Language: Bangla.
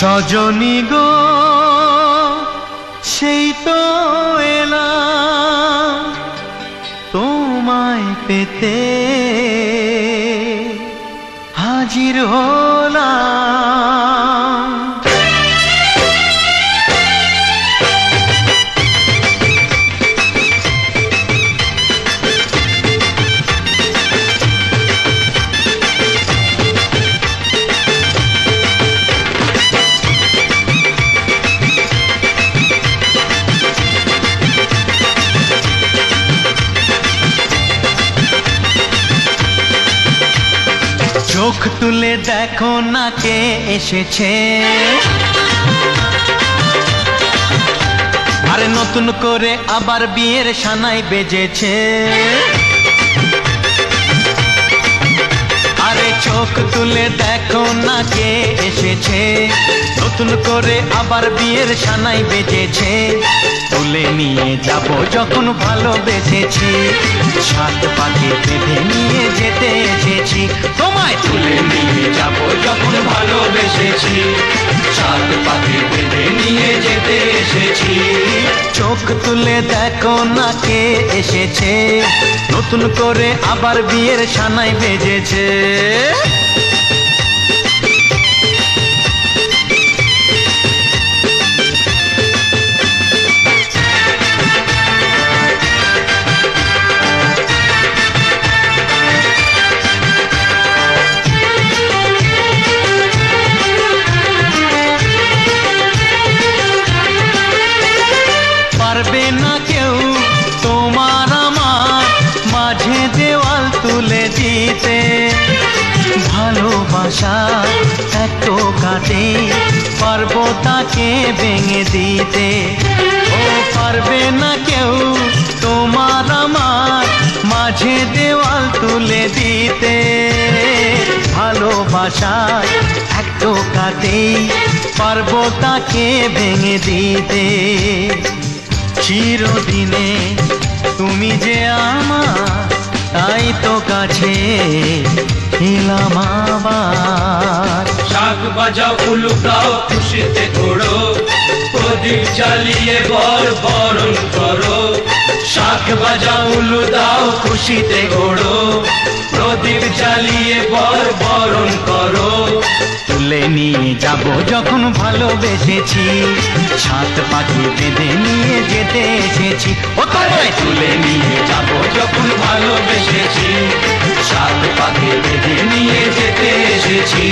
সজনী গো সেই তো এলাম তোমায় পেতে হাজির হলাম। চোখ তুলে দেখো না কে এসেছে, আরে নতুন করে আবার বিয়ের সানাই বেজেছে। আরে চোখ তুলে দেখো না কে এসেছে, নতুন করে আবার বিয়ের সানাই বেজেছে। তুলে নিয়ে যাব যখন ভালোবেসেছি, সাত পাকে বেঁধে নিয়ে যেতে এসেছি। তোমায় তুলে নিয়ে যাব যখন ভালোবেসেছি, সাত পাকে বেঁধে নিয়ে যেতে এসেছি। চোখ তুলে দেখো না কে এসেছে, নতুন করে আবার বিয়ের সানাই বেজেছে। পারবে না কেউ তোমার আমার মাঝে দেওয়াল তুলে দিতে, ভালোবাসা এত কাটে পারবো তাকে ভেঙে দিতে। ও পারবে না কেউ তোমার আমার মাঝে দেওয়াল তুলে দিতে, ভালোবাসা এত কাটে পারবো তাকে ভেঙে দিতে। চিরদিনে তুমি যে আমার, তাই তো কাছে এলাম আবার। শাক বাজাও উলু দাও খুশিতে ঘোড়ো, প্রদীপ জ্বালিয়ে বরণ করো। শাক বাজাও উলু দাও খুশিতে ঘোড়ো, প্রদীপ জ্বালিয়ে বরণ করো। তুলে নিয়ে যাব যখন ভালোবেসেছি, সাত পাখি বেঁধে নিয়ে যেতে এসেছি। ও তোমায় তুলে নিয়ে যাব যখন ভালোবেসেছি, সাত পাকে বেঁধে নিয়ে যেতে এসেছি।